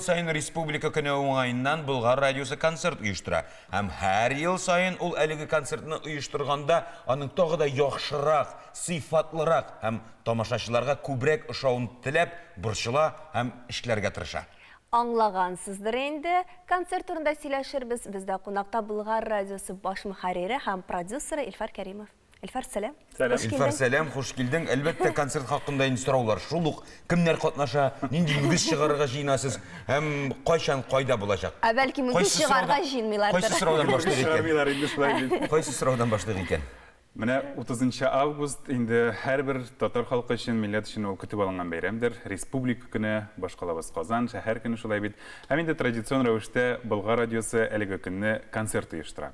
Sayın Республика көне оңайынан Bulgar радиосы концерт ұйыштыра. Һәм һәр ел сайын ул әлеге концертны ұйыштырганда, аның тагы да яхшырак, сыйфатлырак һәм тамашачыларга күбрәк ошавын теләп, борчыла һәм эшләргә тырыша. Аңлагансыздыр инде. Концерт турында сөйләшербез. Бездә кунакта Bulgar радиосы баш мөхәррире һәм продюсеры Илфар Кәримов. Илфар, сәлам. Илфар, сәлам, хуш килдең. Әлбәттә, концерт хакында инде сораулар. Шул ук кемнәр катнаша, нинди мөгез чыгарырга җыенасыз һәм кайчан кайда булачак? Бәлки мөгез чыгарга җыенмыйлардыр. Кайсы сораудан башлыйк икән? Кайсы сораудан башлыйк икән? Менә 30 август инде һәрбер татар халкы өчен, милләт өчен ул көтеп алынган бәйрәмдер. Республика көне, башкалабыз Казан, шәһәр көне шулай бит. Һәм инде традицион рәвештә Bulgar радиосы әлеге көнне концерт оештыра.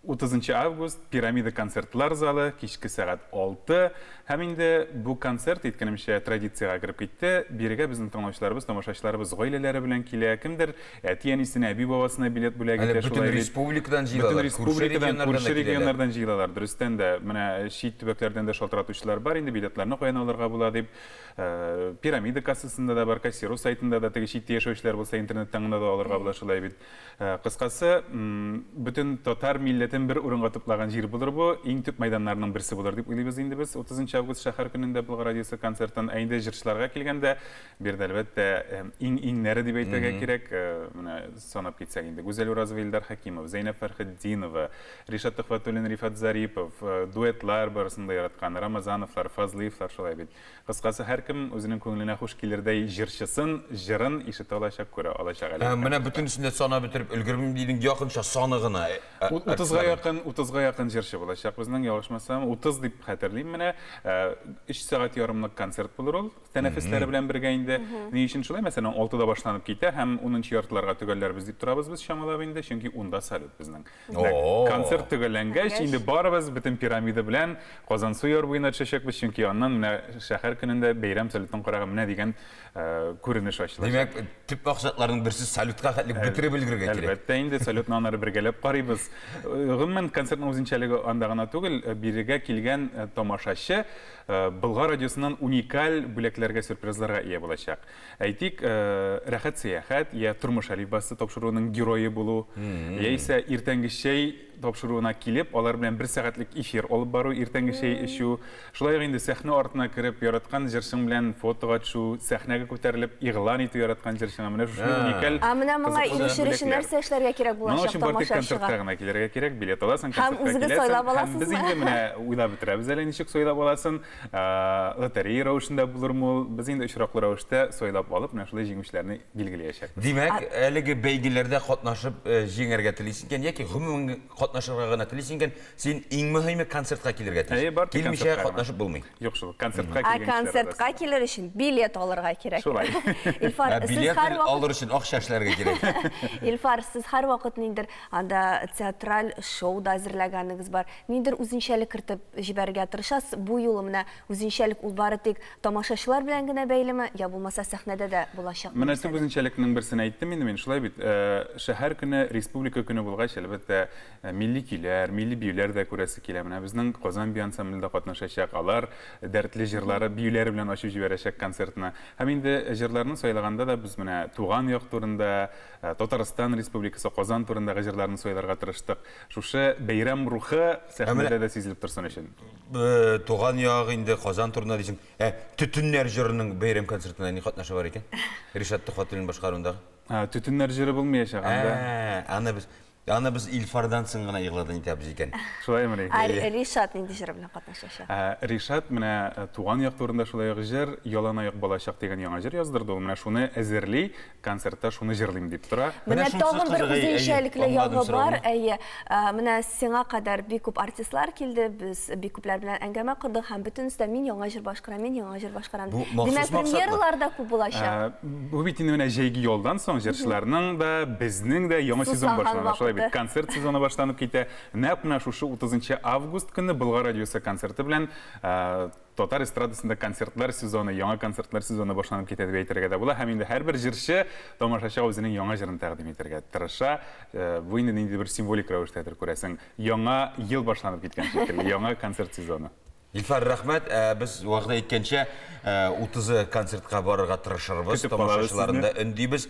30 август пирамида концертлар залы кичке сәгать 6. Һәм инде бу концерт иткәнемчә традициягә кереп китте. Бирегә безнең тыңлаучыларыбыз, тамашачыларыбыз гаиләләре белән килә. Кемдер әти-әнисенә, әби-бабасына билет бүләк итә шулай. Бөтен республикадан җыелалар. Бөтен республикадан, күрше регионнардан җыелалар. Дөрестән дә, менә чит төбәкләрдән дә шалтыратучылар бар. Инде билетларны каян алырга була дип, пирамида кассасында да бар, Кассиру сайтында да, теге чит яшәүчеләр булса интернеттан да алырга була шулай бит. Кыскасы, бөтен татар милләтен бер урынга туплаган җир булыр бу. Иң төп мәйданнарның берсе булыр дип уйлыйбыз инде без. 30 август шәһәр көнендә Bulgar радиосы концертын әйдә җырчыларга килгәндә, бер дә әлбәттә иң-иңнәре дип әйтергә кирәк. Менә санап китсәк инде, Гүзәл Уразова, Илдар Хакимов, Зәйнәп Фәрхетдинова, Ришат Төхвәтуллин, Рифат Зарипов, дуэтлар барысында яраткан, Рамазановлар, Фазлыевлар шулай бит. Кыскасы, һәркем үзенең күңеленә хуш килердәй җырчысын, җырын ишетә алачак, күрә алачак әле. Менә бөтенесен дә санап бетереп өлгермим дидең, якынча саны гына. 30-га якын җырчы булачак. Безнең ялгышмасам 30 дип хәтерлим. Менә 3 сәгать ярымлык концерт булыр ул. Тәнәфесләре белән бергә инде. Ни өчен шулай? Мәсәлән, 6-да башланып китә һәм 10-нчы яртыларга төгәлләрбез дип торабыз без чамалап инде, чөнки 10-да салют безнең. Концерт төгәлләнгәч, инде барыбыз бөтен пирамида белән Казан су яр буена төшәчәкбез, чөнки аннан менә шәһәр көнендә бәйрәм салютын караган менә дигән күренеш ачылачак. Димәк, төп максатларның берсе салютка хәтлек бетереп өлгергә кирәк. Әлбәттә, инде салютны аннары бергәләп карыйбыз. Гомумән концертның үзенчәлеге анда гына түгел, бирегә килгән тамашачы Bulgar радиосыннан уникаль бүләкләргә, сюрпризларга ия булачак. Әйтик, рәхәт сәяхәт, я тормыш алибасы тапшыруының герое булу, яисә иртәнге чәй тапшыруына килеп, алар белән 1 сәгатьлек эфир алып бару, иртәнге чәй эчү, шулай инде сәхнә артына кереп, яраткан җырчың белән фотога төшү, сәхнәгә күтәрелеп, игълан итү яраткан җырчыңа менә шушы уникаль. Менә моңа ирешер өчен нәрсә эшләргә кирәк булачак тамашачыга? Концертка гына килергә кирәк, билет аласың, концертка киләсең. Һәм без инде менә уйлап бетерәбез әле ничек сойлап аласың. Лотерея рәвешендә булырмы? Без инде очраклы рәвештә сойлап алып, менә шулай җиңүчеләрне билгеләячәкбез. Димәк, әлеге бәйгеләрдә катнашып җиңәргә телисең икән, яки гомумән катнашырга гына телисең икән, син иң мөһиме концертка килергә телисең. Килмичә катнашып булмый. Юк, шул концертка килгән. Концертка килер өчен билет алырга кирәк. Шулай. Илфар, сез һәр вакыт алыр өчен акча эшләргә кирәк. Илфар, сез һәр вакыт ниндер анда театраль шоу да әзерләгәнегез бар. Ниндер үзенчәлек кертеп җибәргә тырышасыз. Бу юлы менә үзенчәлек ул бары тик тамашачылар белән генә бәйлеме, я булмаса сәхнәдә дә булачак. Менә төп үзенчәлекнең берсен әйттем инде мин, шулай бит. Шәһәр көне, республика көне булгач, әлбәттә, милли көйләр, милли биюләр дә күрәсе килә. Менә безнең Казан бию ансамблендә катнашачак, алар дәртле җырлары, биюләре белән ачып җибәрәчәк концертны. Һәм инде җырларны сайлаганда да без менә туган як турында, Татарстан Республикасы Казан турындагы җырларны сайларга тырыштык. Шушы бәйрәм рухы сәхнәдә дә сизелеп торсын өчен. Туган як инде Казан турында дисең, Төтеннәр җырының бәйрәм концертына ни катнашы бар икән? Ришат Төхвәтуллин башкаруындагы. Төтеннәр җыры булмаячак анда. Аны без Илфардан соң гына игълан итәбез икән. Шулаймы? Ришат нинди җыр белән катнашачак? Ришат менә туган як турында шулай җыр, ялан аяк балачак дигән яңа җыр яздырды. Ул менә шуны әзерли, концертта шуны җырлыйм дип тора. Менә тагын бер үзенчәлекле ягы бар. Менә сиңа кадәр бик күп артистлар килде, без бик күпләр белән әңгәмә кырдык һәм бөтенесе мин яңа җыр башкарам, мин яңа җыр башкарам. Димәк, премьералар да күп булачак. Бу бит инде менә җәйге ялдан соң җырчыларның да, безнең дә яңа сезон башлана. Концерт сезоны башланып китә. Нәкъ менә шушы 30 август көне Bulgar радиосы концерты белән татар эстрадасында концертлар сезоны, яңа концертлар сезоны башланып китә дип әйтергә дә була. Һәм инде һәрбер җырчы тамашачы үзенең яңа җырын тәкъдим итәргә тырыша. Бу инде бер символик рәвештәдер күрәсең. Яңа ел башланып киткән шикелле, яңа концерт сезоны. Илфар, рәхмәт. Без вакыт әйткәнчә 30 концертка барырга тырышырбыз. Көтеп калабыз Тамашачыларны да өндибез.